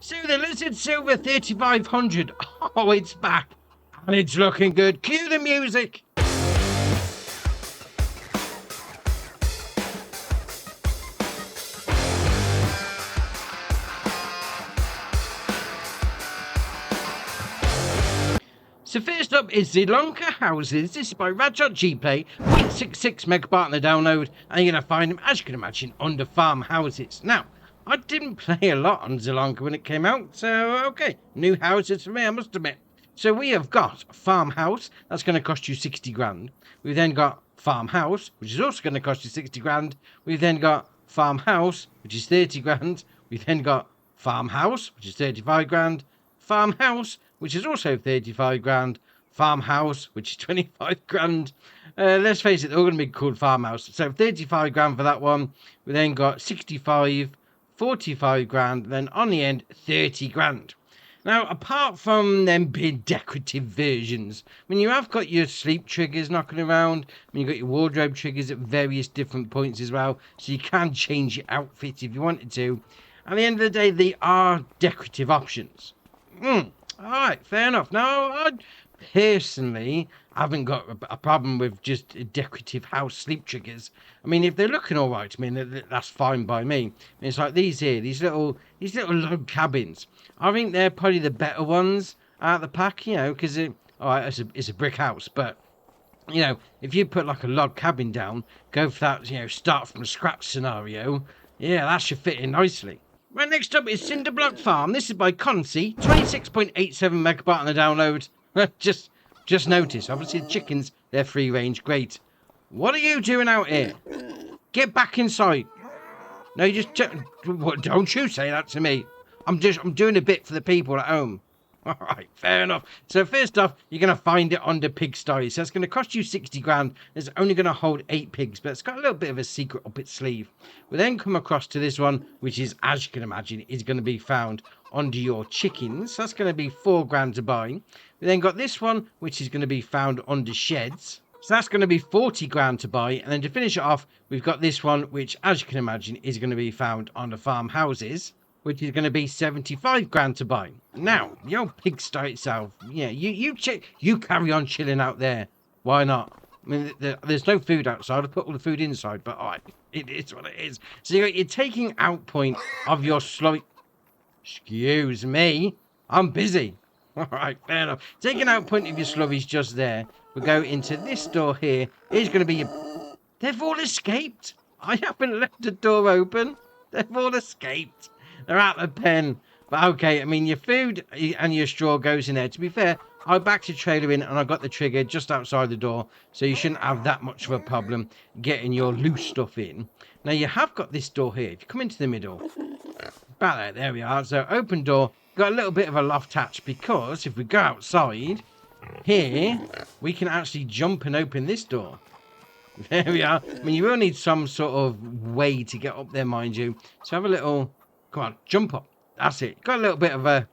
So the Lizard Silver 3500, oh, it's back, and it's looking good. Cue the music. So first up is Zielonka Houses. This is by Rad.gplay, 0.66 megabyte on the download, and you're going to find them, as you can imagine, under farmhouses. Now, I didn't play a lot on Zielonka when it came out, so okay, new houses for me, I must admit. So we have got farmhouse, that's going to cost you 60 grand. We've then got farmhouse, which is also going to cost you 60 grand. We've then got farmhouse, which is 30 grand. We've then got farmhouse, which is 35 grand. Farmhouse, which is also 35 grand. Farmhouse, which is 25 grand. Let's face it, they're all going to be called farmhouse. So 35 grand for that one. We then got 65, 45 grand, then on the end, 30 grand. Now, apart from them being decorative versions, I mean, you have got your sleep triggers knocking around. I mean, you've got your wardrobe triggers at various different points as well. So you can change your outfit if you wanted to. At the end of the day, they are decorative options. Alright, fair enough. Now, I personally haven't got a problem with just decorative house sleep triggers. I mean, if they're looking alright, I mean, that's fine by me. I mean, it's like these here, these little log cabins. I think they're probably the better ones out of the pack, you know, because it's a brick house, but, you know, if you put like a log cabin down, go for that, you know, start from scratch scenario, yeah, that should fit in nicely. Right, next up is Cinderblock Farm. This is by Concy, 26.87 megabyte on the download. Just notice, obviously the chickens, they're free range, great. What are you doing out here? Get back inside. No, you just don't you say that to me. I'm doing a bit for the people at home. All right, fair enough. So first off, you're going to find it under Pigsty. So it's going to cost you 60 grand. It's only going to hold 8 pigs, but it's got a little bit of a secret up its sleeve. We then come across to this one, which is, as you can imagine, is going to be found under your chickens. So that's going to be 4 grand to buy. We then got this one, which is going to be found under sheds. So that's going to be 40 grand to buy. And then to finish it off, we've got this one, which, as you can imagine, is going to be found under farmhouses, which is going to be 75 grand to buy. Now, the old Pigsty itself, yeah, you carry on chilling out there. Why not? I mean, there's no food outside. I put all the food inside, but all right, it is what it is. So you're taking out point of your slow. Excuse me, I'm busy. All right, fair enough. Taking out point of your slurries just there. We go into this door here. It's going to be your. They've all escaped. I haven't left the door open. They've all escaped. They're out of the pen. But okay, I mean, your food and your straw goes in there. To be fair, I backed the trailer in and I got the trigger just outside the door. So you shouldn't have that much of a problem getting your loose stuff in. Now, you have got this door here. If you come into the middle, about there we are. So open door. Got a little bit of a loft hatch because if we go outside, here, we can actually jump and open this door. There we are. I mean, you will need some sort of way to get up there, mind you. So have a little... Come on, jump up. That's it. Got a little bit of a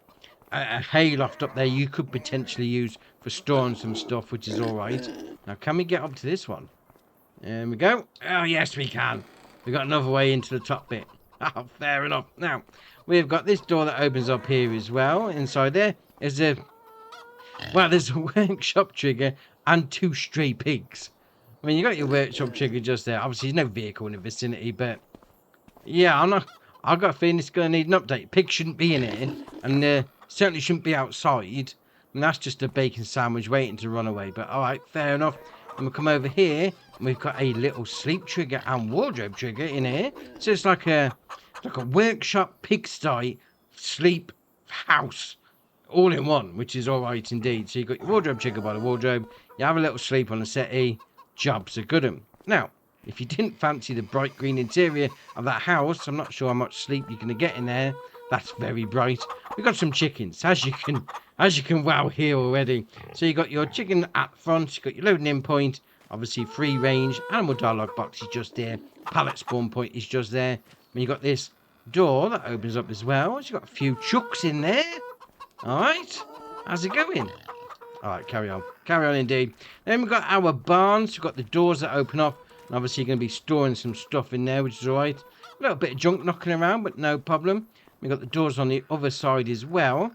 hay loft up there you could potentially use for storing some stuff, which is all right. Now, can we get up to this one? There we go. Oh, yes, we can. We've got another way into the top bit. Oh, fair enough. Now, we've got this door that opens up here as well. Inside there is a... Well, there's a workshop trigger and 2 stray pigs. I mean, you got your workshop trigger just there. Obviously, there's no vehicle in the vicinity, but... Yeah, I've got a feeling it's going to need an update. Pigs shouldn't be in here, and certainly shouldn't be outside. And that's just a bacon sandwich waiting to run away. But all right, fair enough. And we'll come over here, and we've got a little sleep trigger and wardrobe trigger in here. So it's like a workshop pigsty sleep house, all in one, which is all right indeed. So you've got your wardrobe trigger by the wardrobe. You have a little sleep on the settee. Jobs are good 'em. Now, if you didn't fancy the bright green interior of that house, I'm not sure how much sleep you're going to get in there. That's very bright. We've got some chickens, as you can wow hear already. So you got your chicken at front, you've got your loading in point, obviously free range, animal dialogue box is just there, pallet spawn point is just there. And you got this door that opens up as well. So you've got a few chucks in there. All right, how's it going? All right, carry on. Carry on indeed. Then we've got our barns. We've got the doors that open up. And obviously, you're going to be storing some stuff in there, which is all right. A little bit of junk knocking around, but no problem. We've got the doors on the other side as well.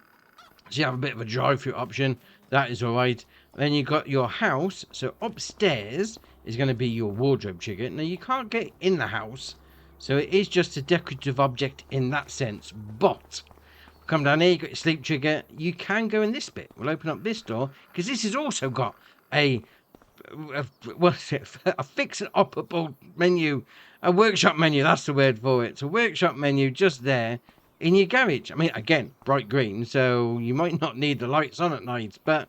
So you have a bit of a drive-through option. That is alright. Then you've got your house. So upstairs is going to be your wardrobe trigger. Now you can't get in the house. So it is just a decorative object in that sense. But come down here, you've got your sleep trigger. You can go in this bit. We'll open up this door. Because this has also got a what's it? A fix and operable menu. A workshop menu. That's the word for it. It's a workshop menu just there. In your garage. I mean, again, bright green, so you might not need the lights on at night. But,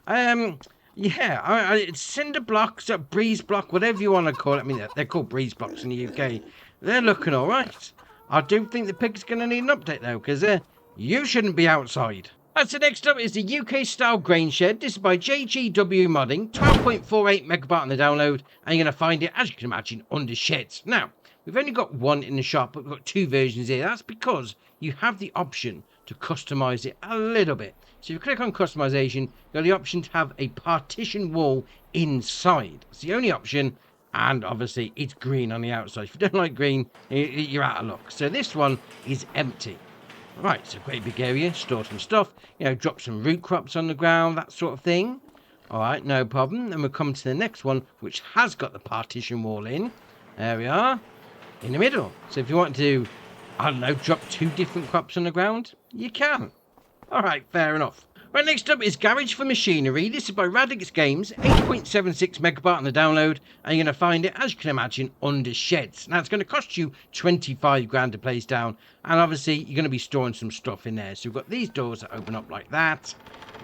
yeah, it's cinder blocks, breeze block, whatever you want to call it. I mean, they're called breeze blocks in the UK. They're looking all right. I do think the pig's going to need an update, though, because you shouldn't be outside. So next up is the UK-style grain shed. This is by JGW Modding, 12.48 megabyte on the download, and you're going to find it, as you can imagine, under sheds. Now, we've only got one in the shop, but we've got two versions here. That's because you have the option to customize it a little bit. So if you click on customization, you've got the option to have a partition wall inside. It's the only option, and obviously it's green on the outside. If you don't like green, you're out of luck. So this one is empty. Right, it's a great big area, store some stuff, you know, drop some root crops on the ground, that sort of thing. All right, no problem. Then we'll come to the next one, which has got the partition wall in. There we are, in the middle. So if you want to, I don't know, drop two different crops on the ground, you can. All right, fair enough. Right, next up is Garage for Machinery. This is by Radix Games, 8.76 megabyte on the download, and you're going to find it, as you can imagine, under sheds. Now, it's going to cost you 25 grand to place down, and obviously, you're going to be storing some stuff in there. So you've got these doors that open up like that.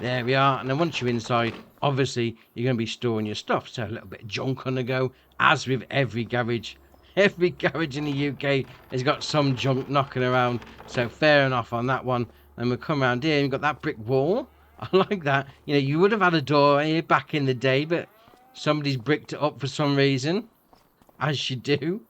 There we are, and then once you're inside, obviously, you're going to be storing your stuff. So a little bit of junk on the go, as with every garage. Every garage in the UK has got some junk knocking around, so fair enough on that one. And we'll come around here, and you've got that brick wall. I like that. You know, you would have had a door here back in the day, but somebody's bricked it up for some reason. As you do.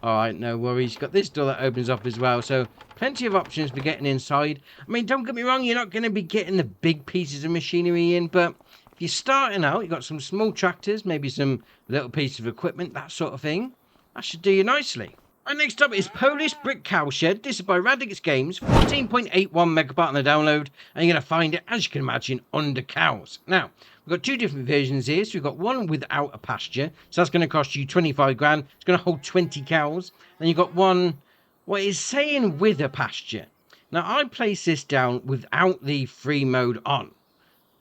Alright, no worries. You've got this door that opens up as well. So, plenty of options for getting inside. I mean, don't get me wrong, you're not going to be getting the big pieces of machinery in, but if you're starting out, you've got some small tractors, maybe some little pieces of equipment, that sort of thing. That should do you nicely. Right, next up is Polish Brick Cowshed. This is by Radix Games, 14.81 megabyte on the download, and you're going to find it, as you can imagine, under cows. Now, we've got two different versions here. So we've got one without a pasture, so that's going to cost you 25 grand. It's going to hold 20 cows. Then you've got one, what is saying with a pasture. Now, I placed this down without the free mode on,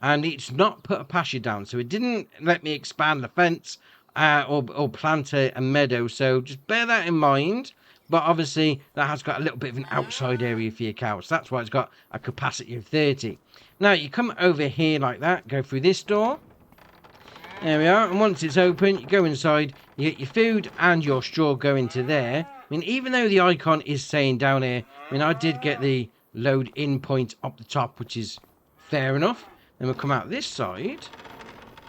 and it's not put a pasture down, so it didn't let me expand the fence. Or plant a meadow, so just bear that in mind. But obviously that has got a little bit of an outside area for your cows. That's why it's got a capacity of 30. Now you come over here like that, go through this door. There we are, and once it's open, you go inside, you get your food and your straw go into there. I mean, even though the icon is saying down here, I mean, I did get the load in point up the top, which is fair enough. Then we'll come out this side,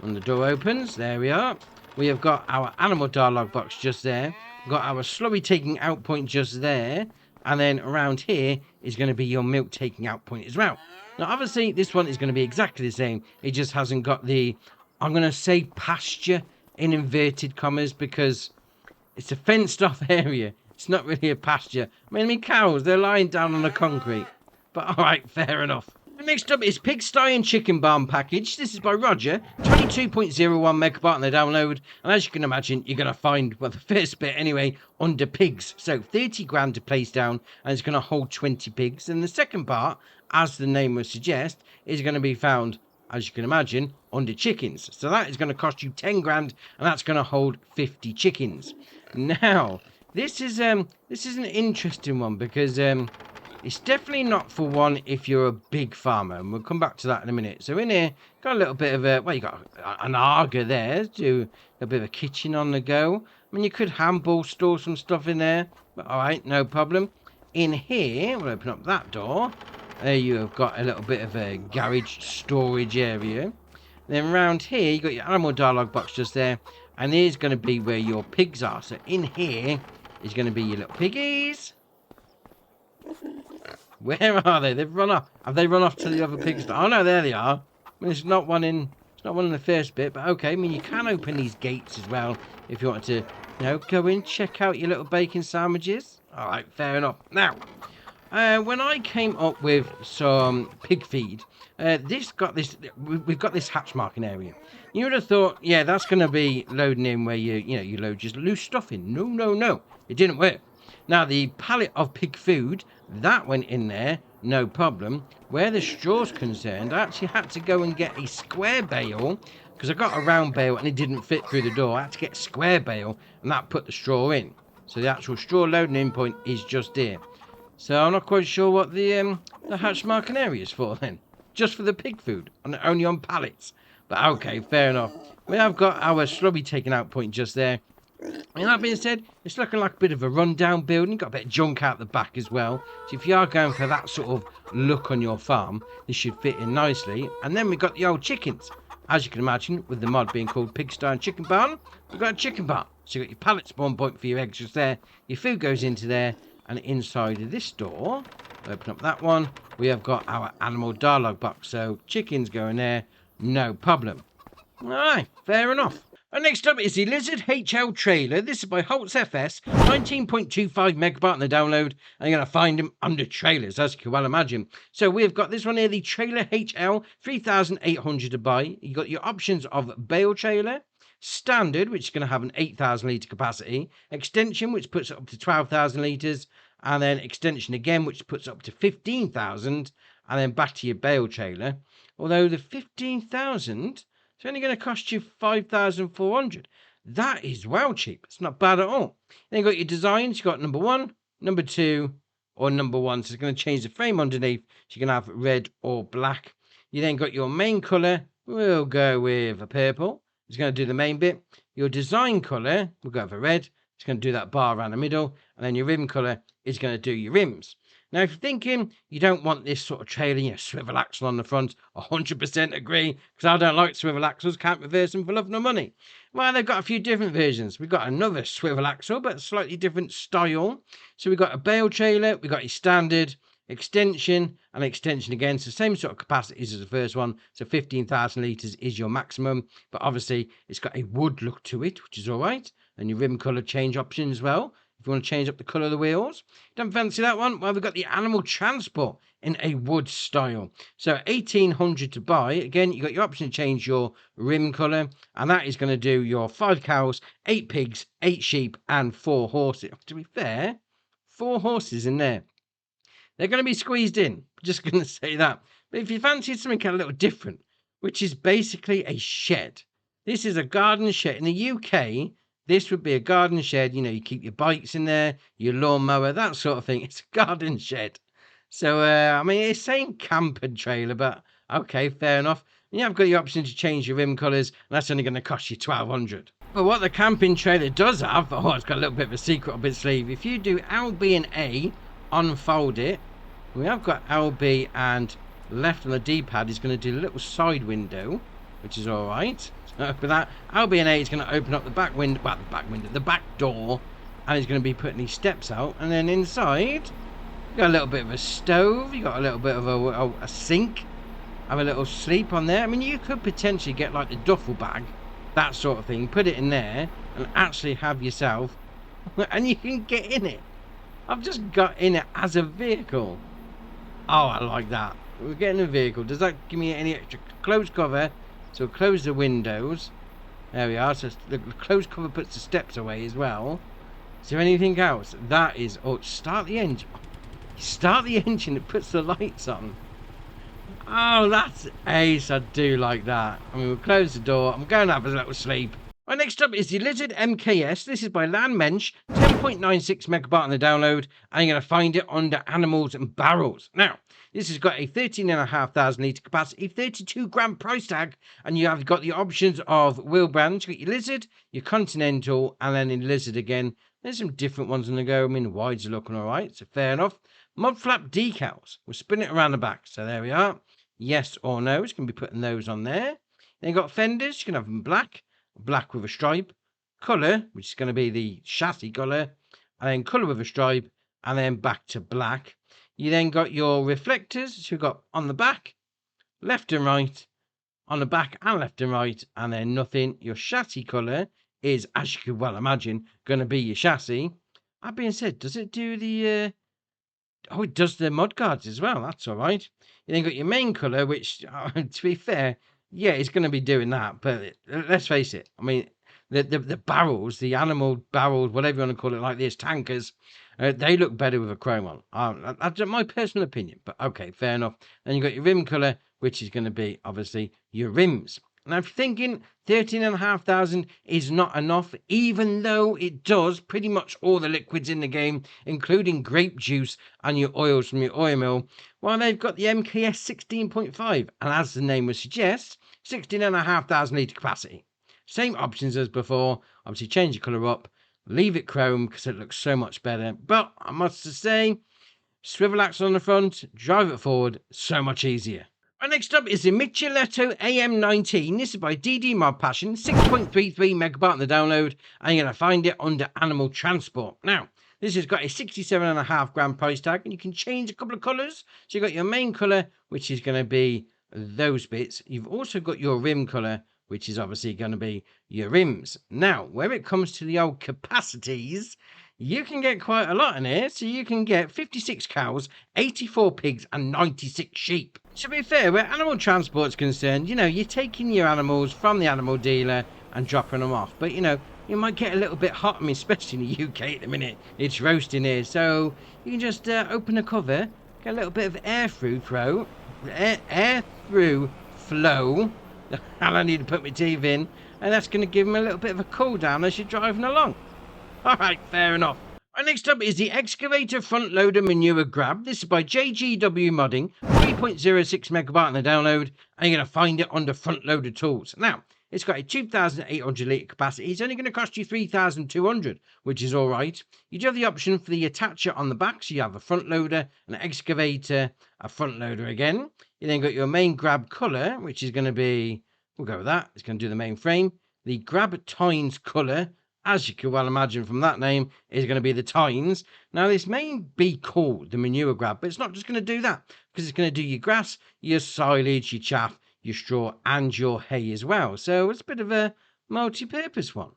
and the door opens, there we are. We have got our animal dialogue box just there. We've got our slurry taking out point just there. And then around here is going to be your milk taking out point as well. Now, obviously, this one is going to be exactly the same. It just hasn't got the, I'm going to say pasture in inverted commas, because it's a fenced off area. It's not really a pasture. I mean, cows, they're lying down on the concrete. But all right, fair enough. Next up is Pigsty and Chicken Barn Package. This is by Roger, 22.01 megabyte on the download. And as you can imagine, you're going to find, well, the first bit anyway, under pigs. So 30 grand to place down, and it's going to hold 20 pigs. And the second part, as the name would suggest, is going to be found, as you can imagine, under chickens. So that is going to cost you 10 grand, and that's going to hold 50 chickens. Now, this is an interesting one, because it's definitely not for one if you're a big farmer, and we'll come back to that in a minute. So in here, got a little bit of a, well, you got an Arga there, do a bit of a kitchen on the go. I mean, you could handball store some stuff in there, but all right, no problem. In here, we'll open up that door. There you have got a little bit of a garage storage area. Then around here, you got your animal dialogue box just there, and here's going to be where your pigs are. So in here is going to be your little piggies. Where are they? They've run off. Have they run off to the other pigs? Oh no, there they are. I mean, it's not one in the first bit, but okay. I mean, you can open these gates as well if you want to, you know, go in, check out your little bacon sandwiches. All right, fair enough. Now, When I came up with some pig feed, we've got this hatch marking area. You would have thought, yeah, that's going to be loading in where you load just loose stuff in. No, no, no, it didn't work. Now the pallet of pig food that went in there, no problem. Where the straw's concerned, I actually had to go and get a square bale because I got a round bale and it didn't fit through the door. I had to get a square bale and that put the straw in. So the actual straw loading in point is just here. So I'm not quite sure what the hatch marking area is for then. Just for the pig food, and only on pallets. But okay, fair enough. We have got our slobby taken out point just there. And that being said, it's looking like a bit of a rundown building. Got a bit of junk out the back as well. So if you are going for that sort of look on your farm, this should fit in nicely. And then we've got the old chickens. As you can imagine, with the mod being called Pigsty and Chicken Barn, we've got a chicken barn. So you've got your pallet spawn point for your eggs just there. Your food goes into there. And inside of this door, open up that one, we have got our animal dialogue box. So chickens go in there, no problem. Alright, fair enough. And next up is the Lizard HL trailer. This is by Holtz FS, 19.25 megabyte on the download. And you're going to find them under trailers, as you can well imagine. So we've got this one here, the Trailer HL, 3,800 to buy. You've got your options of bale trailer, standard, which is going to have an 8,000 litre capacity, extension, which puts it up to 12,000 litres, and then extension again, which puts it up to 15,000, and then back to your bale trailer. Although the 15,000, it's only going to cost you 5,400. That is well cheap. It's not bad at all. Then you've got your designs. You've got number 1, number 2, or number 1. So it's going to change the frame underneath. So you can have red or black. You then got your main colour. We'll go with a purple. It's going to do the main bit. Your design colour, we'll go for red. It's going to do that bar around the middle. And then your rim colour is going to do your rims. Now, if you're thinking you don't want this sort of trailer, swivel axle on the front, 100% agree, because I don't like swivel axles, can't reverse them for love nor money. Well, they've got a few different versions. We've got another swivel axle, but slightly different style. So we've got a bale trailer, we've got your standard, extension, and extension again. So same sort of capacities as the first one. So 15,000 litres is your maximum. But obviously, it's got a wood look to it, which is all right. And your rim colour change option as well. If you want to change up the colour of the wheels. Don't fancy that one? Well, we've got the animal transport in a wood style. So 1,800 to buy. Again, you've got your option to change your rim colour. And that is going to do your 5 cows, 8 pigs, 8 sheep, and 4 horses. To be fair, 4 horses in there. They're going to be squeezed in. Just going to say that. But if you fancy something a little different, which is basically a shed. This is a garden shed. In the UK, this would be a garden shed. You keep your bikes in there, your lawnmower, that sort of thing. It's a garden shed. So, I mean, it's saying camper trailer, but okay, fair enough. And you have got the option to change your rim colours, and that's only going to cost you 1,200. But what the camping trailer does have, it's got a little bit of a secret up its sleeve. If you do LB and A, unfold it, we have got LB and left on the D-pad is going to do a little side window, which is all right. So for that, LB and A is going to open up the back window, the back door, and he's going to be putting these steps out. And then inside, you got a little bit of a stove, you got a little bit of a sink, have a little sleep on there. I mean, you could potentially get like the duffel bag, that sort of thing, put it in there, and actually have yourself, and you can get in it. I've just got in it as a vehicle. Oh, I like that. We're getting a vehicle. Does that give me any extra close cover? So close the windows. There we are. So the closed cover puts the steps away as well. Is there anything else? That is... Oh, start the engine. Start the engine. It puts the lights on. Oh, that's ace. I do like that. I mean, we'll close the door. I'm going to have a little sleep. Right, next up is the Lizard MKS. This is by Landmensch, 10.96 megabyte on the download, and you're going to find it under animals and barrels. Now, this has got a 13,500 litre capacity, 32 grand price tag, and you have got the options of wheel brands. You've got your Lizard, your Continental, and then in Lizard again. There's some different ones on the go. I mean, the wides are looking all right, so fair enough. Mud flap decals. We'll spin it around the back. So there we are. Yes or no. It's going to be putting those on there. Then you've got fenders. You can have them black with a stripe, colour, which is going to be the chassis colour, and then colour with a stripe, and then back to black. You then got your reflectors, which you've got on the back, left and right, on the back and left and right, and then nothing. Your chassis colour is, as you could well imagine, going to be your chassis. That being said, does it do the Oh, it does the mud guards as well. That's all right. You then got your main colour, which, to be fair, yeah, it's going to be doing that. But let's face it. I mean, the barrels, the animal barrels, whatever you want to call it, like this, tankers, they look better with a chrome on. That's my personal opinion. But okay, fair enough. Then you got your rim colour, which is going to be obviously your rims. Now, if you're thinking 13,500 is not enough, even though it does pretty much all the liquids in the game, including grape juice and your oils from your oil mill, well, they've got the MKS 16.5, and as the name would suggest, 16,500 litre capacity. Same options as before, obviously change the colour up, leave it chrome because it looks so much better, but I must say, swivel axle on the front, drive it forward, so much easier. Right, next up is the Michieletto AM19. This is by DD Mod Passion, 6.33 megabyte on the download, and you're going to find it under Animal Transport. Now, this has got a 67.5 gram price tag, and you can change a couple of colours. So you've got your main colour, which is going to be those bits. You've also got your rim colour, which is obviously going to be your rims. Now, when it comes to the old capacities, you can get quite a lot in here. So you can get 56 cows, 84 pigs, and 96 sheep. To be fair, where animal transport's concerned, you know, you're taking your animals from the animal dealer and dropping them off. But, you know, you might get a little bit hot. I mean, especially in the UK at the minute. It's roasting here. So you can just open the cover, get a little bit of air through flow. And I need to put my teeth in. And that's going to give them a little bit of a cool down as you're driving along. All right, fair enough. Right, next up is the Excavator Frontloader Manure Grab. This is by JGW Modding, 3.06 megabyte on the download, and you're going to find it under Frontloader Tools. Now, it's got a 2,800 litre capacity. It's only going to cost you 3,200, which is all right. You do have the option for the attacher on the back, so you have a front loader, an excavator, a front loader again. You then got your main grab colour, which is going to be, we'll go with that. It's going to do the main frame. The grab tines colour, as you can well imagine from that name, is going to be the tines. Now, this may be called the manure grab, but it's not just going to do that, because it's going to do your grass, your silage, your chaff, your straw, and your hay as well. So it's a bit of a multi-purpose one.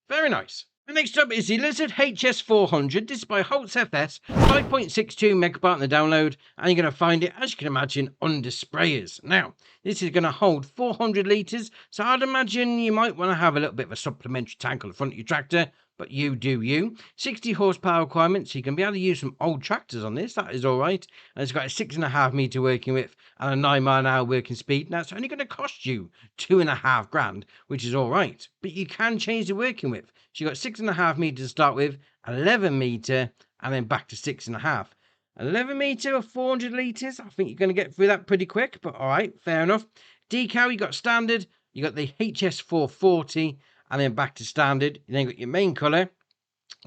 Very nice. And next up is the Lizard HS400. This is by Holtz FS, 5.62 megabyte on the download, and you're going to find it, as you can imagine, under sprayers. Now, this is going to hold 400 litres, so I'd imagine you might want to have a little bit of a supplementary tank on the front of your tractor, but you do you. 60 horsepower requirements, so you can be able to use some old tractors on this, that is all right. And it's got a 6.5 metre working width and a 9 mile an hour working speed. Now, it's only going to cost you 2.5 grand, which is all right, but you can change the working width. So you've got 6.5 metres to start with, 11 metre, and then back to 6.5. 11 metre or 400 litres, I think you're going to get through that pretty quick, but all right, fair enough. Decal, you got standard, you got the HS440, and then back to standard. You then got your main colour,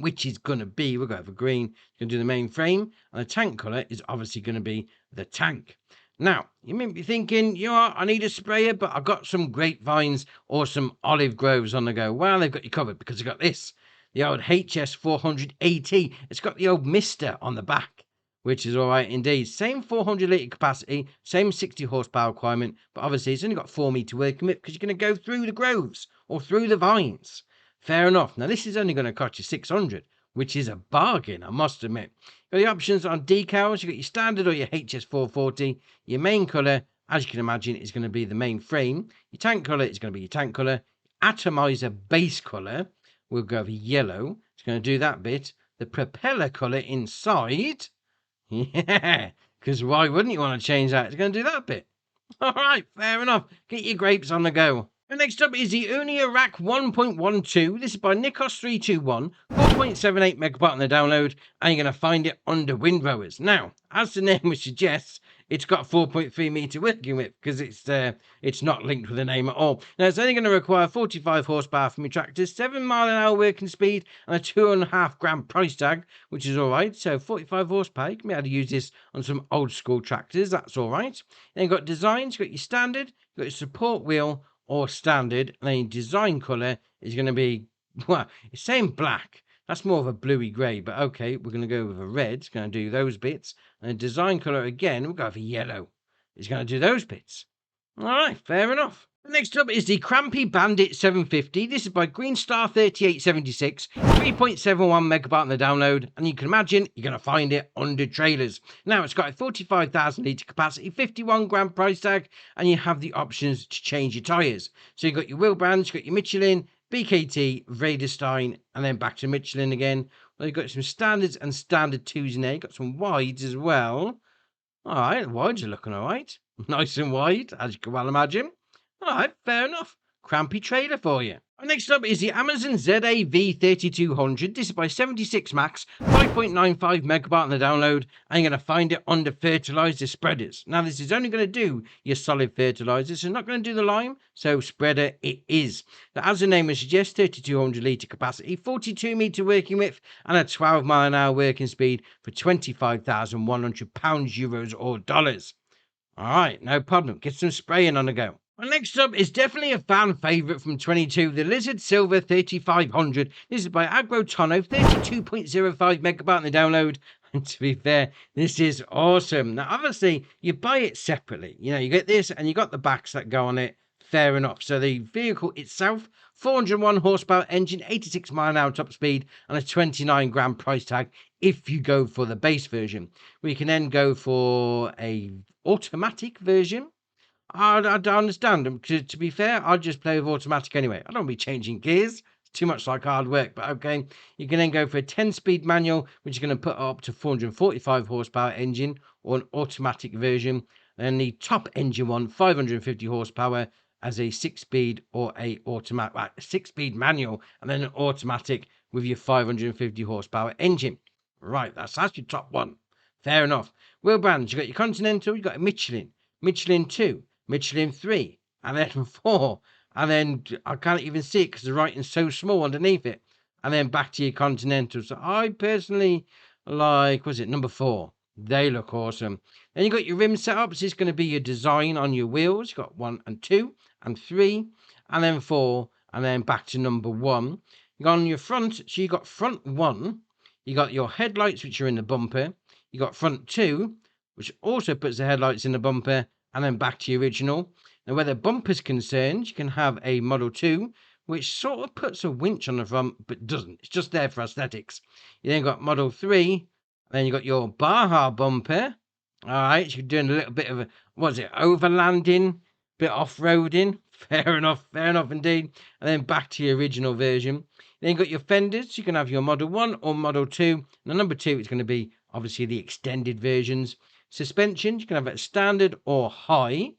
which is going to be, we'll go for green, you're going to do the main frame, and the tank colour is obviously going to be the tank. Now, you may be thinking, you know, I need a sprayer, but I've got some grapevines or some olive groves on the go. Well, they've got you covered because they've got this, the old HS400 AT. It's got the old Mister on the back, which is all right indeed. Same 400 litre capacity, same 60 horsepower requirement, but obviously it's only got 4 metre working width because you're going to go through the groves or through the vines. Fair enough. Now, this is only going to cost you 600, which is a bargain, I must admit. Got the options on decals. You've got your standard or your HS440. Your main colour, as you can imagine, is going to be the main frame. Your tank colour is going to be your tank colour. Atomizer base colour, we'll go for yellow. It's going to do that bit. The propeller colour inside, yeah, because why wouldn't you want to change that? It's going to do that bit. All right, fair enough. Get your grapes on the go. And next up is the Unia Rak 1.12. This is by Nikos321, 4.78 megabyte on the download, and you're going to find it under windrowers. Now, as the name suggests, it's got 4.3 metre working width because it's not linked with the name at all. Now, it's only going to require 45 horsepower from your tractor, 7 mile an hour working speed, and a 2.5 grand price tag, which is all right. So 45 horsepower, you can be able to use this on some old school tractors. That's all right. Then you've got designs, you've got your standard, you've got your support wheel, or standard, and then your design colour is going to be, well, it's saying black. That's more of a bluey grey, but okay, we're going to go with a red. It's going to do those bits. And the design colour, again, we'll go for yellow. It's going to do those bits. All right, fair enough. Next up is the Krampe Bandit 750. This is by Greenstar 3876, 3.71 megabyte on the download, and you can imagine you're going to find it under trailers. Now, it's got a 45,000 litre capacity, 51 grand price tag, and you have the options to change your tyres. So you've got your wheel brands, you've got your Michelin, BKT, Vredestein, and then back to Michelin again. Well, you've got some standards and standard 2s in there. You've got some wides as well. All right, the wides are looking all right. Nice and wide, as you can well imagine. All right, fair enough. Crampy trailer for you. Next up is the Amazon ZAV3200. This is by 76 Max, 5.95 megabyte on the download, and you're going to find it under fertilizer spreaders. Now, this is only going to do your solid fertilizers. It's not going to do the lime, so spreader it is. Now, as the name would suggest, 3200 litre capacity, 42 metre working width, and a 12 mile an hour working speed for £25,100, euros, or dollars. All right, no problem. Get some spraying on the go. Well, next up is definitely a fan favourite from 22, the Lizard Silver 3500. This is by Agrotono, 32.05 megabyte on the download. And to be fair, this is awesome. Now, obviously, you buy it separately. You know, you get this and you got the backs that go on it. Fair enough. So the vehicle itself, 401 horsepower engine, 86 mile an hour top speed, and a 29 grand price tag if you go for the base version. We can then go for a automatic version. I don't understand. To be fair, I'd just play with automatic anyway. I don't want to be changing gears. It's too much like hard work. But okay, you can then go for a 10-speed manual, which is going to put up to 445 horsepower engine, or an automatic version. Then the top engine one, 550 horsepower, as a 6-speed or a automatic, 6-speed manual, and then an automatic with your 550 horsepower engine. Right, that's your top one. Fair enough. Wheel brands, you got your Continental, you got a Michelin, Michelin 2. Michelin 3, and then 4, and then I can't even see it because the writing's so small underneath it, and then back to your Continental. So I personally like, was it number 4? They look awesome. Then you got your rim setups. This is going to be your design on your wheels. You got 1 and 2 and 3, and then 4, and then back to number 1. You got on your front, so you got front 1. You got your headlights, which are in the bumper. You got front 2, which also puts the headlights in the bumper. And then back to your original. Now, where the bumper's concerned, you can have a Model 2, which sort of puts a winch on the front, but doesn't. It's just there for aesthetics. You then got Model 3, and then you got your Baja bumper. All right, so you're doing a little bit of overlanding, bit off-roading. Fair enough indeed. And then back to your original version. Then you got your fenders. You can have your Model 1 or Model 2. Now, number 2 is going to be, obviously, the extended versions. Suspension, you can have it standard or high.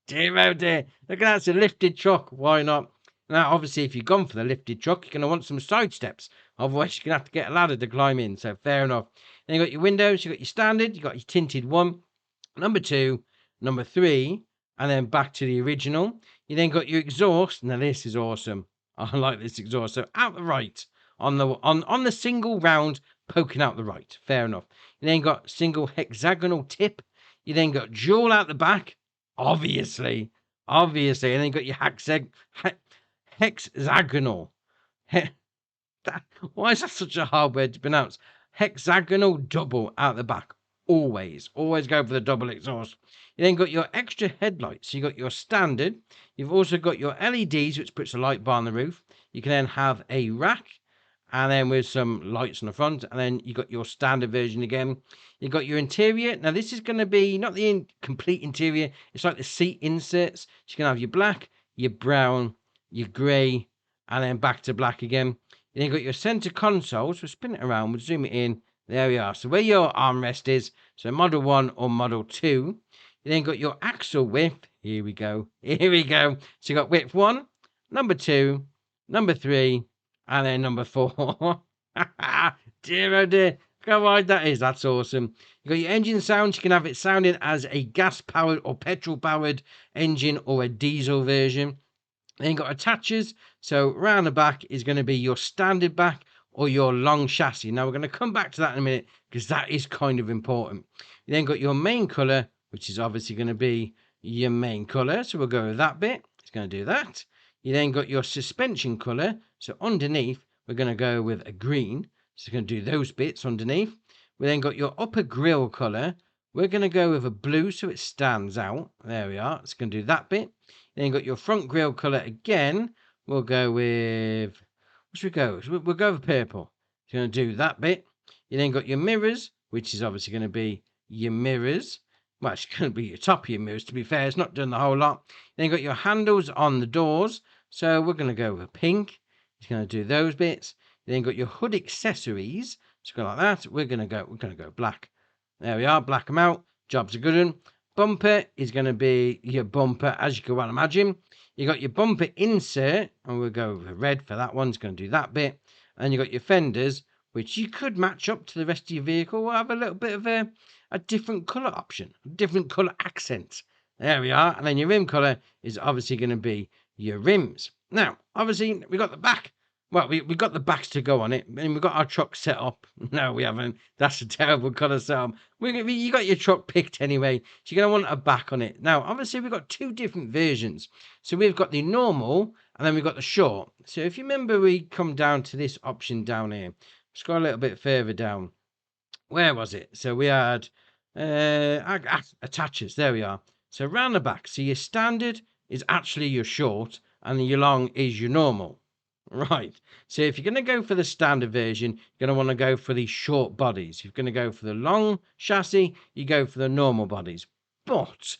Dear oh dear. Look at that, it's a lifted truck. Why not? Now, obviously, if you've gone for the lifted truck, you're going to want some side steps. Otherwise, you're going to have to get a ladder to climb in. So, fair enough. Then you got your windows, you got your standard, you got your tinted 1, number 2, number 3, and then back to the original. You then got your exhaust. Now, this is awesome. I like this exhaust. So, out the right, on the single round, poking out the right. Fair enough. You then got single hexagonal tip. You then got dual out the back. Obviously. And then you got your hexagonal. Why is that such a hard word to pronounce? Hexagonal double out the back. Always go for the double exhaust. You then got your extra headlights. So you got your standard. You've also got your LEDs, which puts a light bar on the roof. You can then have a rack, and then with some lights on the front, and then you got your standard version again. You got your interior. Now, this is going to be not the complete interior. It's like the seat inserts. So you can have your black, your brown, your grey, and then back to black again. You then got your center console. So spin it around. We'll zoom it in. There we are. So where your armrest is, so Model 1 or Model 2. You then got your axle width. Here we go. So you got width 1, number 2, number 3, and then number 4. Dear oh dear. Look how wide that is. That's awesome. You got your engine sound. You can have it sounding as a gas-powered or petrol-powered engine or a diesel version. Then you got attachers. So around the back is going to be your standard back or your long chassis. Now, we're going to come back to that in a minute because that is kind of important. You then got your main colour, which is obviously going to be your main colour. So we'll go with that bit. It's going to do that. You then got your suspension colour. So underneath, we're going to go with a green. So it's going to do those bits underneath. We then got your upper grille colour, We're going to go with a blue so it stands out. There we are. It's going to do that bit. Then you've got your front grille colour again. We'll go with... What should we go with? We'll go with purple. It's going to do that bit. You then got your mirrors, which is obviously going to be your mirrors. Well, it's going to be your top of your mirrors, to be fair. It's not doing the whole lot. Then you've got your handles on the doors. So we're going to go with pink. It's going to do those bits. Then you've got your hood accessories. So go like that. We're going to go black. There we are. Black them out. Job's a good one. Bumper is going to be your bumper, as you can well imagine. You got your bumper insert, and we'll go with red for that one. It's going to do that bit. And you got your fenders, which you could match up to the rest of your vehicle. We'll have a little bit of a different colour option, a different colour accent. There we are. And then your rim colour is obviously going to be your rims. Now, obviously, we got the back. Well, we got the backs to go on it, and we've got our truck set up. No, we haven't. That's a terrible colour setup. You got your truck picked anyway, so you're going to want a back on it. Now, obviously, we've got two different versions. So we've got the normal, and then we've got the short. So if you remember, we come down to this option down here. Scroll a little bit further down. Where was it? So we had attachers. There we are. So round the back. So your standard is actually your short, and your long is your normal. Right, so if you're going to go for the standard version, you're going to want to go for the short bodies. If you're going to go for the long chassis, you go for the normal bodies. But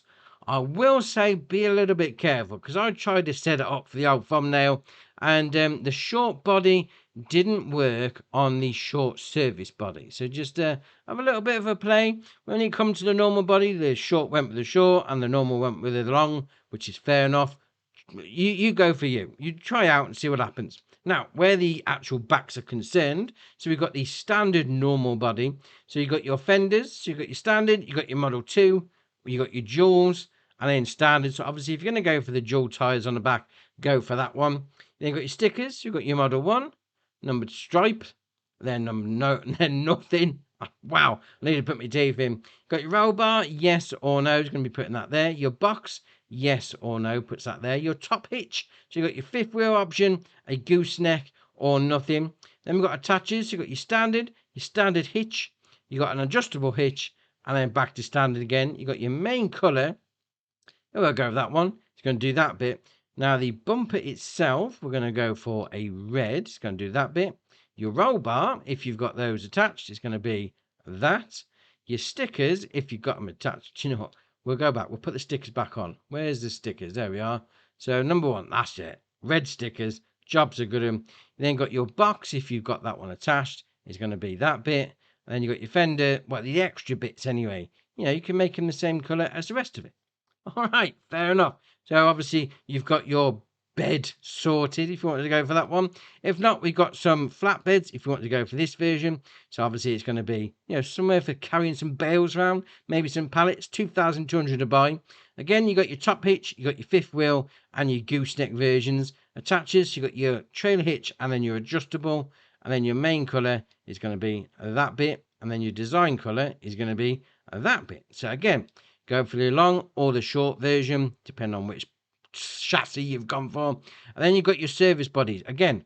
I will say be a little bit careful, because I tried to set it up for the old thumbnail, and the short body didn't work on the short service body. So just have a little bit of a play. When it comes to the normal body, the short went with the short, and the normal went with the long, which is fair enough. You go for you. You try out and see what happens. Now, where the actual backs are concerned, so we've got the standard normal body. So you've got your fenders, so you've got your standard, you've got your Model 2, you've got your duals, and then standard. So obviously, if you're going to go for the dual tyres on the back, go for that one. Then you've got your stickers, you've got your Model 1, numbered stripe, then nothing. Wow, I need to put my teeth in. Got your roll bar, yes or no, is going to be putting that there. Your box, yes or no, puts that there. Your top hitch, so you've got your fifth wheel option, a gooseneck or nothing. Then we've got attachers, so you've got your standard hitch, you've got an adjustable hitch, and then back to standard again. You've got your main colour. We'll go with that one. It's going to do that bit. Now the bumper itself, we're going to go for a red. It's going to do that bit. Your roll bar, if you've got those attached, is going to be that. Your stickers, if you've got them attached, you know what? We'll go back. We'll put the stickers back on. Where's the stickers? There we are. So number one, that's it. Red stickers. Jobs are good. You then got your box, if you've got that one attached, is going to be that bit. And then you've got your fender, well, the extra bits anyway. You know, you can make them the same colour as the rest of it. All right, fair enough. So obviously, you've got your bed sorted if you want to go for that one. If not, we've got some flatbeds if you want to go for this version. So obviously it's going to be, you know, somewhere for carrying some bales around, maybe some pallets, 2,200 to buy. Again, you got your top hitch, you got your fifth wheel and your gooseneck versions. Attachers, you got your trailer hitch and then your adjustable, and then your main colour is going to be that bit, and then your design colour is going to be that bit. So again, go for the long or the short version, depending on which chassis you've gone for. And then you've got your service bodies. Again,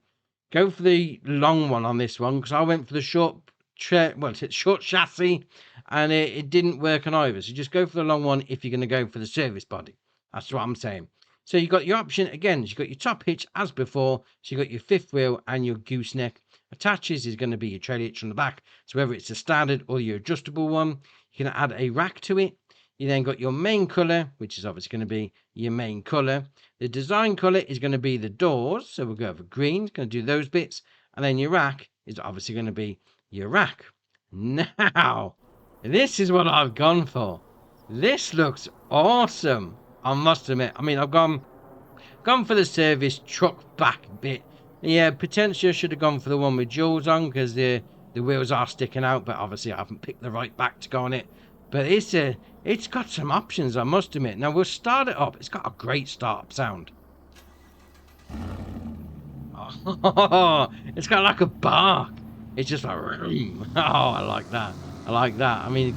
go for the long one on this one, because I went for the short chassis and it didn't work on either. So just go for the long one if you're going to go for the service body. That's what I'm saying. So you've got your option again. You've got your top hitch as before. So you've got your fifth wheel and your gooseneck. Attaches is going to be your trailer hitch on the back. So whether it's a standard or your adjustable one, you can add a rack to it. You then got your main colour, which is obviously going to be your main colour. The design colour is going to be the doors. So we'll go for green. It's going to do those bits. And then your rack is obviously going to be your rack. Now, this is what I've gone for. This looks awesome, I must admit. I mean, I've gone for the service truck back bit. Yeah, potentially I should have gone for the one with jewels on, because the wheels are sticking out. But obviously I haven't picked the right back to go on it. But it's got some options, I must admit. Now, we'll start it up. It's got a great start-up sound. Oh, it's got like a bark. It's just like, oh, I like that. I like that. I mean,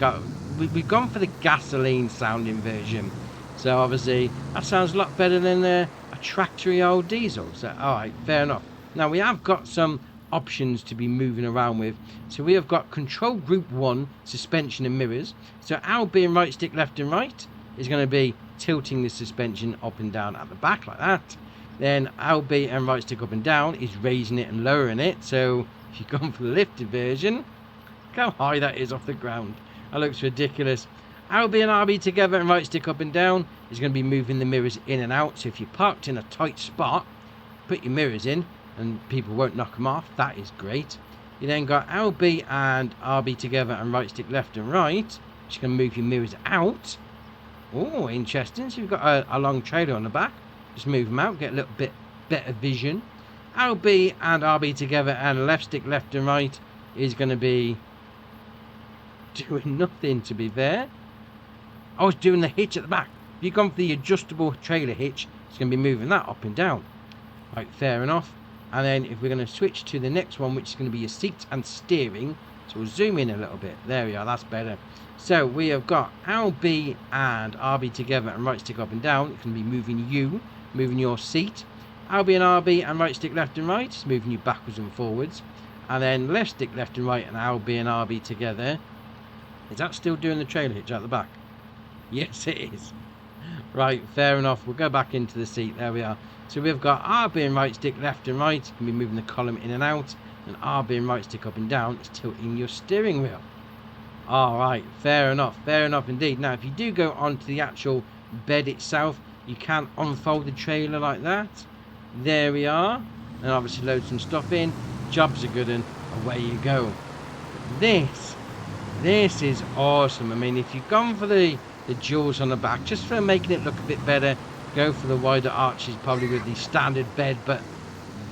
we've gone for the gasoline-sounding version. So, obviously, that sounds a lot better than a tractory old diesel. So, all right, fair enough. Now, we have got some options to be moving around with. So we have got control group 1 suspension and mirrors. So our being right stick left and right is going to be tilting the suspension up and down at the back like that. Then our B and right stick up and down is raising it and lowering it. So if you've gone for the lifted version, look how high that is off the ground. That looks ridiculous. Our B and RB together and right stick up and down is going to be moving the mirrors in and out. So if you're parked in a tight spot, put your mirrors in and people won't knock them off. That is great. You then got LB and RB together and right stick left and right, which is going to move your mirrors out. Oh, interesting. So you've got a long trailer on the back. Just move them out, get a little bit better vision. LB and RB together and left stick left and right is going to be doing nothing, to be fair. I was doing the hitch at the back. If you've gone for the adjustable trailer hitch, it's going to be moving that up and down. Right, fair enough. And then if we're going to switch to the next one, which is going to be your seat and steering. So we'll zoom in a little bit. There we are, that's better. So we have got LB and RB together and right stick up and down. It's going to be moving you, moving your seat. LB and RB and right stick left and right, it's moving you backwards and forwards. And then left stick left and right and LB and RB together. Is that still doing the trailer hitch at the back? Yes, it is. Right, fair enough. We'll go back into the seat. There we are. So we've got RB and right stick left and right. You can be moving the column in and out. And RB and right stick up and down is tilting your steering wheel. Alright, fair enough. Fair enough indeed. Now, if you do go onto the actual bed itself, you can unfold the trailer like that. There we are. And obviously load some stuff in. Job's a good one. Away you go. But this is awesome. I mean, if you've gone for the jewels on the back, just for making it look a bit better, go for the wider arches probably with the standard bed, but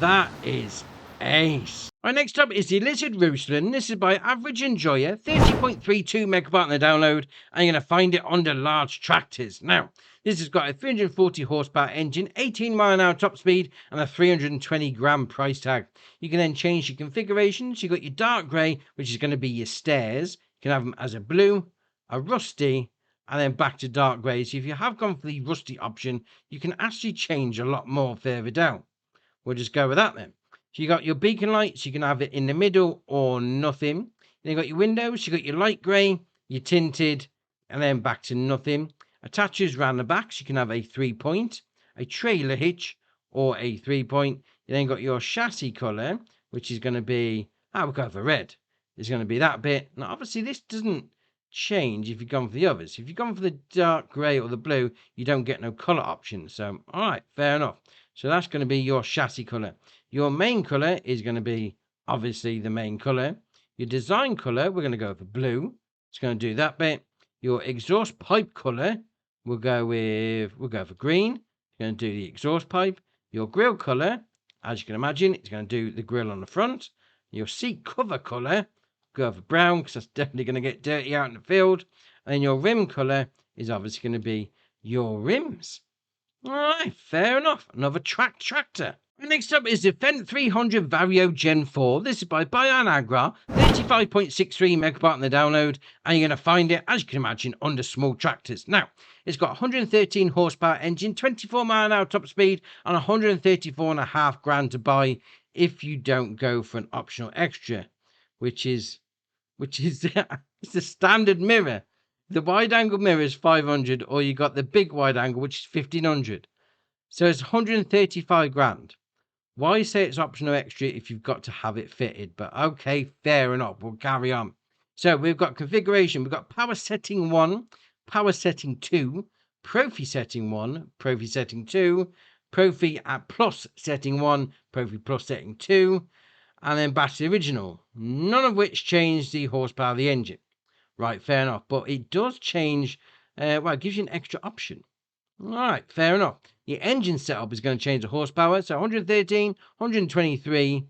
that is ace. Right, next up is the Lizard Ruslan. This is by Average Enjoyer, 30.32 megabyte on the download, and you're going to find it under large tractors. Now, this has got a 340 horsepower engine, 18 mile an hour top speed, and a 320 gram price tag. You can then change your configurations. You've got your dark grey, which is going to be your stairs. You can have them as a blue, a rusty, and then back to dark grey. So if you have gone for the rusty option, you can actually change a lot more further down. We'll just go with that then. So you got your beacon lights, you can have it in the middle or nothing. Then you got your windows, you got your light grey, your tinted, and then back to nothing. Attachers round the back, so you can have a 3-point, a trailer hitch, or a 3-point. You then got your chassis colour, which is going to be, we'll go for red. It's going to be that bit. Now, obviously, this doesn't change if you've gone for the others. If you've gone for the dark grey or the blue, you don't get no colour option. So, all right, fair enough. So that's going to be your chassis colour. Your main colour is going to be, obviously, the main colour. Your design colour, we're going to go for blue. It's going to do that bit. Your exhaust pipe colour, we'll go for green. It's going to do the exhaust pipe. Your grille colour, as you can imagine, it's going to do the grille on the front. Your seat cover colour, go for brown, because that's definitely going to get dirty out in the field. And then your rim colour is obviously going to be your rims. All right, fair enough. Another tractor. And next up is the Fendt 300 Vario Gen4. This is by Bianagra, 35.63 megabyte on the download, and you're going to find it, as you can imagine, under small tractors. Now, it's got 113 horsepower engine, 24 mile an hour top speed, and 134.5 grand to buy if you don't go for an optional extra, which is it's the standard mirror. The wide angle mirror is 500, or you got the big wide angle, which is 1500. So it's 135 grand. Why say it's optional extra if you've got to have it fitted? But okay, fair enough. We'll carry on. So we've got configuration. We've got power setting 1, power setting 2, Profi setting 1, Profi setting 2, Profi at plus setting 1, Profi plus setting 2, and then battery original. None of which change the horsepower of the engine. Right, fair enough. But it does change, it gives you an extra option. All right, fair enough. Your engine setup is going to change the horsepower. So 113, 123,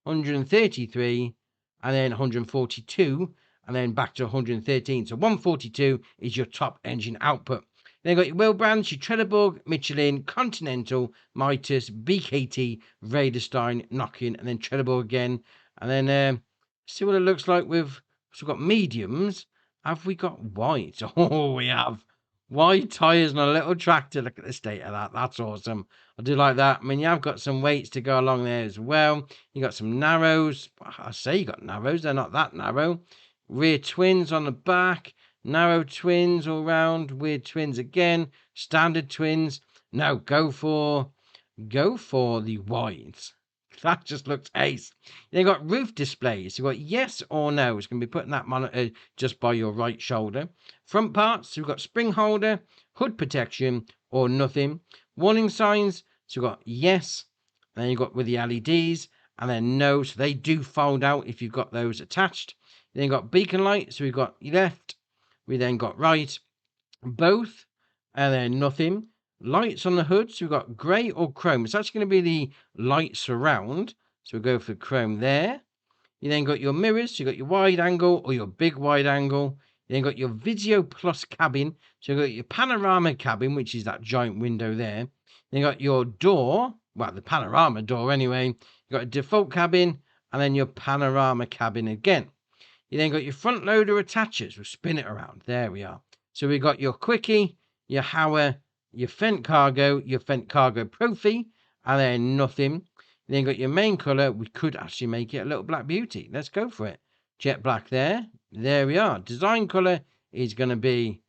133, and then 142, and then back to 113. So 142 is your top engine output. Then you've got your wheel brands, your Trelleborg, Michelin, Continental, Mitas, BKT, Raderstein, Nokian, and then Trelleborg again. And then see what it looks like with, so we've got mediums. Have we got white? Oh, we have. Wide tyres on a little tractor. Look at the state of that. That's awesome. I do like that. I mean, you have got some weights to go along there as well. You got some narrows. I say you got narrows. They're not that narrow. Rear twins on the back. Narrow twins all round. Weird twins again. Standard twins. No, go for the wides. That just looks ace. Then you got roof displays. You've got yes or no. It's going to be putting that monitor just by your right shoulder. Front parts, we've got spring holder, hood protection, or nothing. Warning signs, so we've got yes, and then you've got with the LEDs, and then no, so they do fold out if you've got those attached. Then you've got beacon light, so we've got left, we then got right, both, and then nothing. Lights on the hood, so we've got grey or chrome. It's actually going to be the light surround, so we'll go for chrome there. You then got your mirrors, so you've got your wide angle or your big wide angle. You then got your Visio Plus cabin, so you've got your panorama cabin, which is that giant window there. Then you got your door, well, the panorama door anyway. You got a default cabin, and then your panorama cabin again. You then got your front loader attachers. We'll spin it around. There we are. So we got your quickie, your Hauer, your Fendt cargo, your Fendt cargo Profi, and then nothing. And then you got your main colour. We could actually make it a little black beauty. Let's go for it. Jet black there. There we are. Design colour is going to be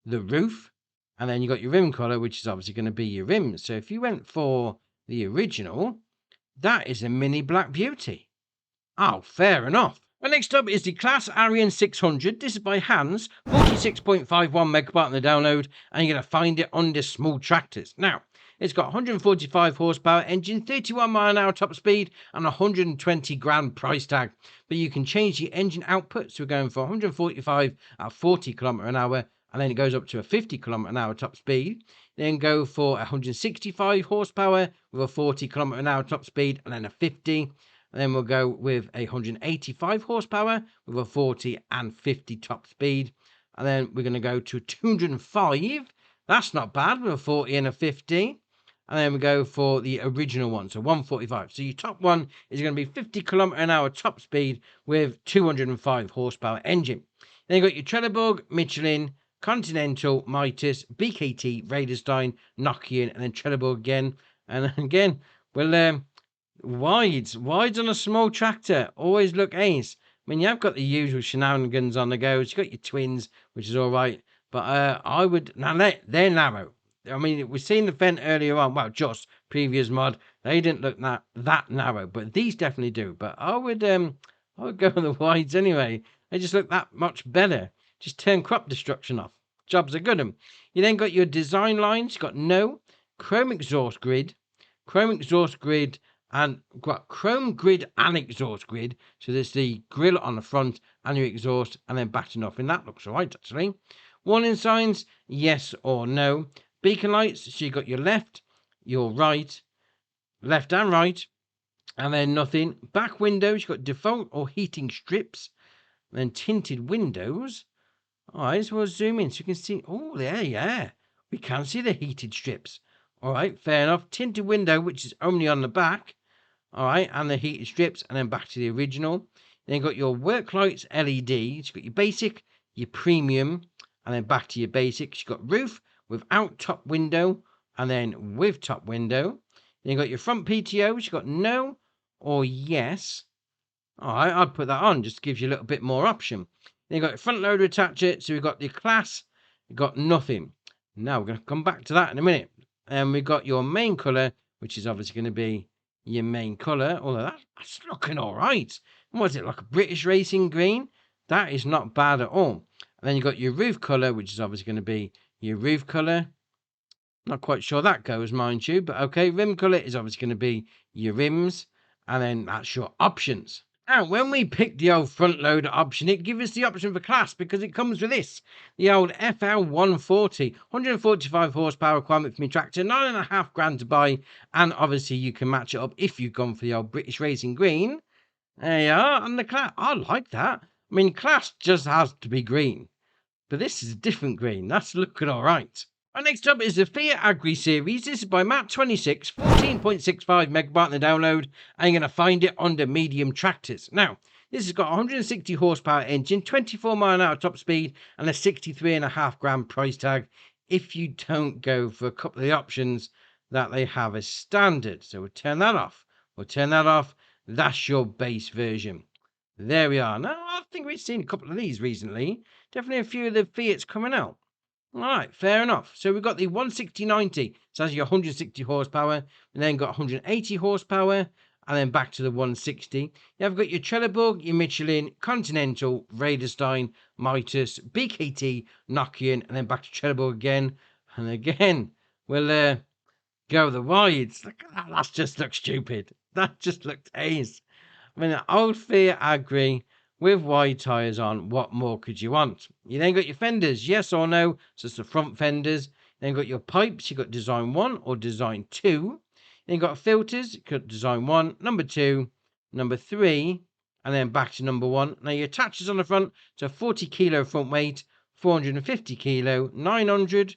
the roof. And then you got your rim colour, which is obviously going to be your rims. So if you went for the original, that is a mini black beauty. Oh, fair enough. Well, next up is the Claas Arion 600. This is by Hans, 46.51 megabyte on the download, and you're going to find it under small tractors. Now, it's got 145 horsepower engine, 31 mile an hour top speed, and 120 grand price tag. But you can change the engine output, so we're going for 145 at 40 kilometer an hour, and then it goes up to a 50 kilometer an hour top speed. Then go for 165 horsepower with a 40 kilometer an hour top speed, and then a 50. And then we'll go with 185 horsepower with a 40 and 50 top speed. And then we're going to go to 205. That's not bad with a 40 and a 50. And then we go for the original one, so 145. So your top one is going to be 50 kilometer an hour top speed with 205 horsepower engine. Then you've got your Trelleborg, Michelin, Continental, Mitas, BKT, Raderstein, Nokian, and then Trelleborg again. And again, well, wides on a small tractor always look ace. I mean, you have got the usual shenanigans on the go. You've got your twins, which is all right. But I would... Now, they're narrow. I mean, we've seen the Fendt earlier on. Well, just previous mod. They didn't look that narrow. But these definitely do. But I would go with the wides anyway. They just look that much better. Just turn crop destruction off. Jobs are good. You then got your design lines. You've got no chrome exhaust grid. And got chrome grid and exhaust grid. So there's the grill on the front and your exhaust, and then batting off. And that looks all right, actually. Warning signs, yes or no. Beacon lights, so you got your left, your right, left and right, and then nothing. Back windows, you've got default or heating strips. And then tinted windows. All right, so we'll zoom in so you can see. Oh, there, yeah. We can see the heated strips. All right, fair enough. Tinted window, which is only on the back. All right, and the heated strips, and then back to the original. Then you've got your work lights LEDs. You've got your basic, your premium, and then back to your basics. You've got roof without top window, and then with top window. Then you've got your front PTOs. You've got no or yes. All right, I'd put that on, just gives you a little bit more option. Then you've got your front loader attacher. So we've got the Claas, you've got nothing. Now we're going to come back to that in a minute. And we've got your main colour, which is obviously going to be your main colour, although that's looking all right. Was it like a British racing green? That is not bad at all. And then you've got your roof colour, which is obviously going to be your roof colour. Not quite sure that goes, mind you, but okay. Rim colour is obviously going to be your rims, and then that's your options. Now, when we picked the old front loader option, it gives us the option for Claas because it comes with this. The old FL140, 145 horsepower requirement for my tractor, 9.5 grand to buy, and obviously you can match it up if you've gone for the old British Racing Green. There you are, and the Claas, I like that. I mean, Claas just has to be green, but this is a different green. That's looking all right. And next up is the Fiatagri Series. This is by Matt26, 14.65 megabyte on the download, and you're going to find it under medium tractors. Now, This has got 160 horsepower engine, 24 mile an hour top speed, and a 63.5 grand price tag if you don't go for a couple of the options that they have as standard. So we'll turn that off. We'll turn that off. That's your base version. There we are. Now, I think we've seen a couple of these recently. Definitely a few of the Fiats coming out. All right, fair enough. So we've got the 160/90. So that's your 160 horsepower. And then got 180 horsepower. And then back to the 160. You've got your Trelleborg, your Michelin, Continental, Raderstein, Mitas, BKT, Nokian, and then back to Trelleborg again. And again, we'll go the wides. Look at that. That just looks stupid. That just looks ace. I mean, an old Fiatagri with wide tyres on. What more could you want? You then got your fenders, yes or no. So it's the front fenders. Then got your pipes. You got design 1 or design 2. Then you got filters. You got design 1, number 2, number 3, and then back to number 1. Now your attachers on the front. So 40 kilo front weight, 450 kilo, 900,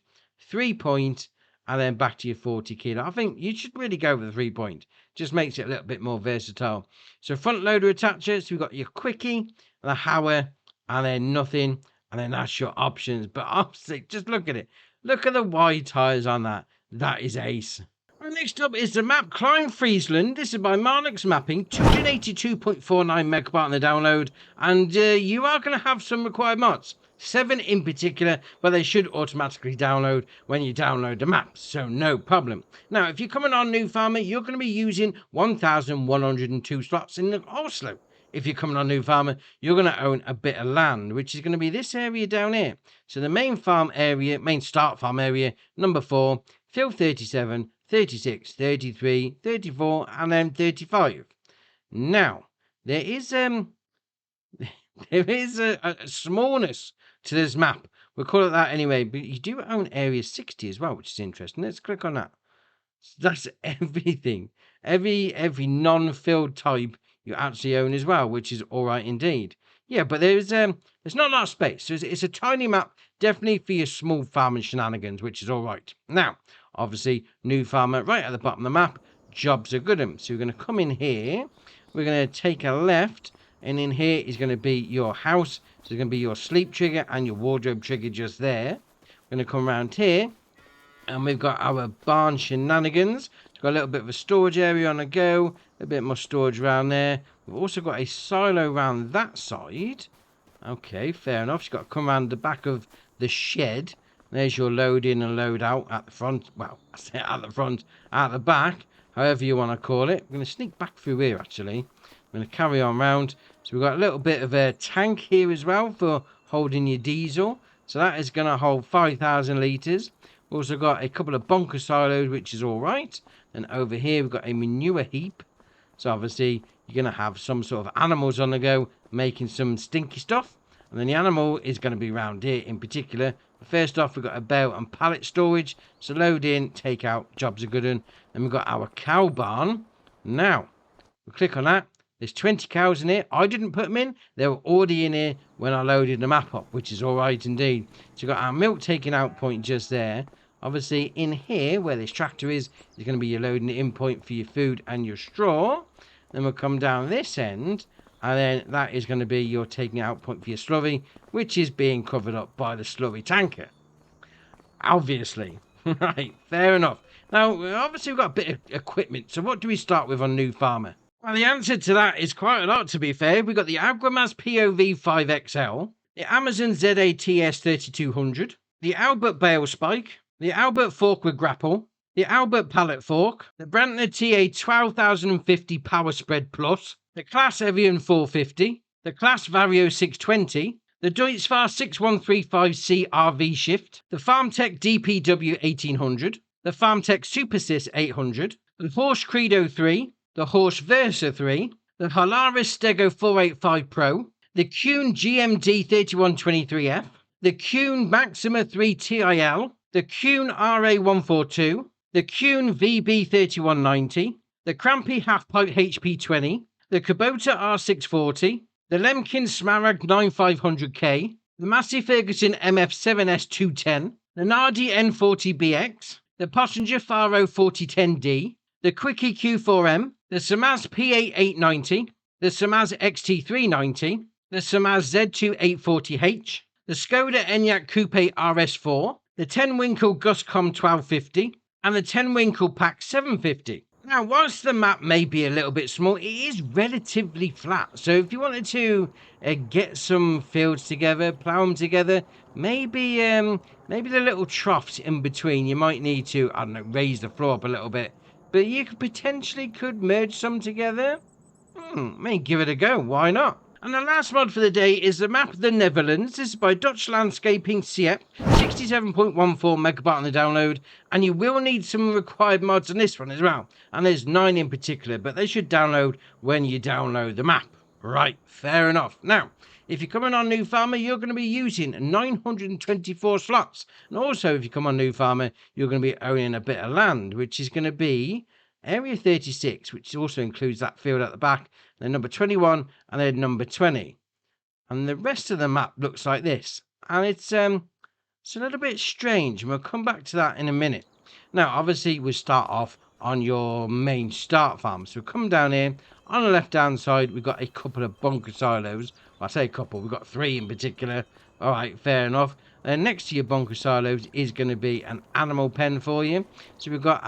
3-point. And then back to your 40 kilo. I think you should really go with the 3-point. Just makes it a little bit more versatile. So front loader attacher. So we've got your quickie, the Hauer, and then nothing. And then that's your options. But obviously, just look at it. Look at the wide tyres on that. That is ace. And next up is the map Klein Friesland. This is by Marnix Mapping. 282.49 megabyte on the download. And you are going to have some required mods. 7 in particular, but they should automatically download when you download the map, so no problem. Now, if you're coming on New Farmer, you're going to be using 1,102 slots in Oslo. If you're coming on New Farmer, you're going to own a bit of land, which is going to be this area down here. So the main farm area, main start farm area, number 4, field 37, 36, 33, 34, and then 35. Now, there is a smallness to this map. We'll call it that anyway. But you do own area 60 as well, which is interesting. Let's click on that. So that's everything. Every non-filled type you actually own as well, which is all right indeed. Yeah, but there's not a lot of space. So it's a tiny map, definitely for your small farming shenanigans, which is all right. Now, obviously, New Farmer right at the bottom of the map. Jobs are good. So we're going to come in here. We're going to take a left. And in here is going to be your house. So it's going to be your sleep trigger and your wardrobe trigger just there. We're going to come around here. And we've got our barn shenanigans. It's got a little bit of a storage area on the go. A bit more storage around there. We've also got a silo around that side. Okay, fair enough. You've got to come around the back of the shed. There's your load in and load out at the front. Well, I say at the front, at the back. However you want to call it. We're going to sneak back through here actually. I'm going to carry on round. So we've got a little bit of a tank here as well for holding your diesel. So that is going to hold 5,000 litres. We've also got a couple of bunker silos, which is all right. And over here we've got a manure heap. So obviously you're going to have some sort of animals on the go making some stinky stuff. And then the animal is going to be round here in particular. First off, we've got a bale and pallet storage. So load in, take out, jobs are good. And then we've got our cow barn. Now, we'll click on that. There's 20 cows in here. I didn't put them in. They were already in here when I loaded the map up, which is all right indeed. So we've got our milk taking out point just there. Obviously, in here, where this tractor is going to be your loading in point for your food and your straw. Then we'll come down this end. And then that is going to be your taking out point for your slurry, which is being covered up by the slurry tanker. Obviously. Right, fair enough. Now, obviously, we've got a bit of equipment. So what do we start with on New Farmer? Well, the answer to that is quite a lot, to be fair. We've got the Agramaz POV 5XL, the Amazon ZATS 3200, the Albert Bale Spike, the Albert Fork with Grapple, the Albert Pallet Fork, the Brantner TA 12050 Power Spread Plus, the Claas Arion 450, the Claas Vario 620, the Deutzfahr 6135C RV Shift, the FarmTech DPW 1800, the FarmTech Supersys 800, the Horsch Credo 3, the Horsch Versa 3, the Holaris Stego 485 Pro, the Kuhn GMD 3123F, the Kuhn Maxima 3 TIL, the Kuhn RA142, the Kuhn VB 3190, the Krampe Half-Pipe HP20, the Kubota R640, the Lemkin Smaragd 9500K, the Massey Ferguson MF7S 210, the Nardi N40BX, the Pottinger Faro 4010D, the Quickie Q4M, the Samaz P8890, the Samaz XT390, the Samaz Z2840H, the Skoda Enyaq Coupe RS4, the 10 Winkle Guscom 1250, and the 10 Winkle Pack 750. Now, whilst the map may be a little bit small, it is relatively flat. So if you wanted to get some fields together, plough them together, maybe the little troughs in between, you might need to, I don't know, raise the floor up a little bit. But you could potentially merge some together. May give it a go, why not? And the last mod for the day is the map of the Netherlands. This is by Dutch Landscaping Siep, 67.14 megabyte on the download, and you will need some required mods on this one as well. And there's 9 in particular, but they should download when you download the map. Right, fair enough. Now, if you're coming on New Farmer, you're going to be using 924 slots. And also, if you come on New Farmer, you're going to be owning a bit of land, which is going to be Area 36, which also includes that field at the back, then number 21, and then number 20. And the rest of the map looks like this. And it's a little bit strange, and we'll come back to that in a minute. Now, obviously, we'll start off on your main start farm. So we'll come down here. On the left-hand side, we've got a couple of bunker silos. Well, I say a couple, we've got 3 in particular. All right, fair enough. Then next to your bunker silos is going to be an animal pen for you. So we've got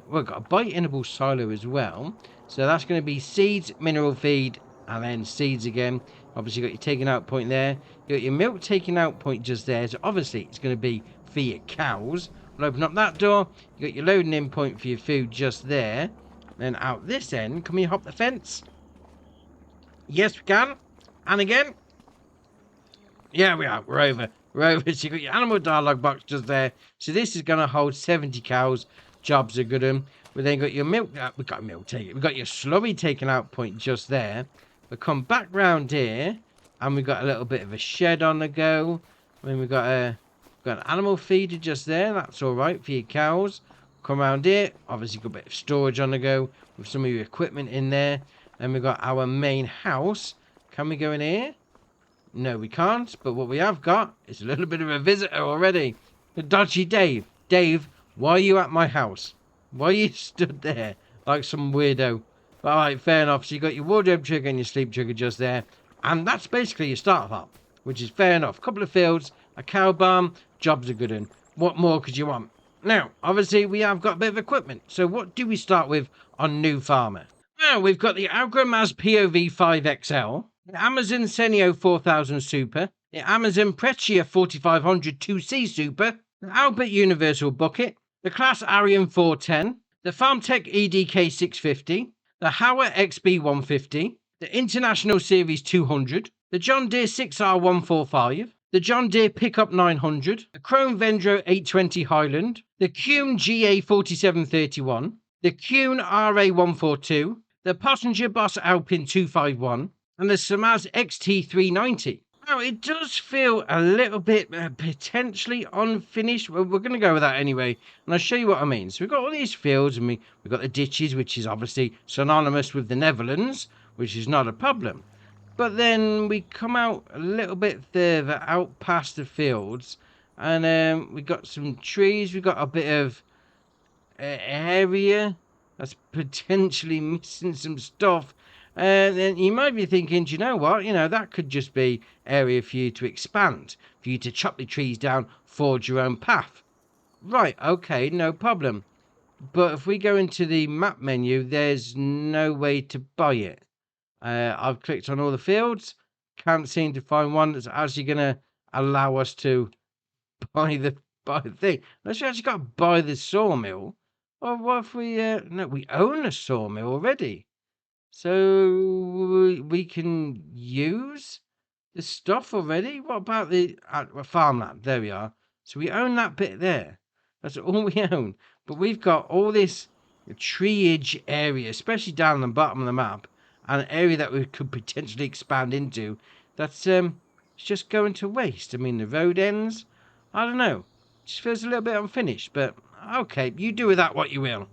we've got a bite-inable silo as well. So that's going to be seeds, mineral feed, and then seeds again. Obviously, you've got your taking out point there. You've got your milk taking out point just there. So obviously, it's going to be for your cows. We'll open up that door. You've got your loading in point for your food just there. Then out this end, can we hop the fence? Yes, we can. And again. Yeah, we are. We're over. We're over. So you've got your animal dialogue box just there. So this is going to hold 70 cows. Jobs are good. We then got your milk. We've got milk taking. We've got your slurry taking out point just there. We come back round here, and we've got a little bit of a shed on the go. Then we've got an animal feeder just there. That's all right for your cows. Come around here. Obviously, got a bit of storage on the go with some of your equipment in there. Then we've got our main house. Can we go in here? No, we can't. But what we have got is a little bit of a visitor already. The dodgy Dave. Dave, why are you at my house? Why are you stood there like some weirdo? But, all right, fair enough. So you got your wardrobe trigger and your sleep trigger just there. And that's basically your start farm, which is fair enough. A couple of fields, a cow barn, jobs are good in. What more could you want? Now, obviously, we have got a bit of equipment. So what do we start with on New Farmer? Now, we've got the Agromaz POV 5XL, the Amazon Senio 4000 Super, the Amazon Precia 4500 2C Super, the Albert Universal Bucket, the Claas Arion 410, the FarmTech EDK 650, the Hauer XB 150, the International Series 200, the John Deere 6R 145, the John Deere Pickup 900, the Chrome Vendro 820 Highland, the Kuhn GA 4731, the Kuhn RA 142, the Pottinger Boss Alpine 251, and the Samaz XT 390. Now, it does feel a little bit potentially unfinished. We're going to go with that anyway, and I'll show you what I mean. So we've got all these fields, and we've got the ditches, which is obviously synonymous with the Netherlands, which is not a problem. But then we come out a little bit further out past the fields, and we've got some trees. We've got a bit of area that's potentially missing some stuff. And then you might be thinking, do you know what? You know, that could just be area for you to expand, for you to chop the trees down, forge your own path. Right, okay, no problem. But if we go into the map menu, there's no way to buy it. I've clicked on all the fields. Can't seem to find one that's actually going to allow us to buy the thing. Unless we actually got to buy the sawmill. Or what if we... no, we own a sawmill already. So we can use the stuff already? What about the farmland? There we are. So we own that bit there. That's all we own. But we've got all this treeage area, especially down the bottom of the map, and an area that we could potentially expand into. That's it's just going to waste. I mean, the road ends. I don't know. It just feels a little bit unfinished. But okay, you do with that what you will.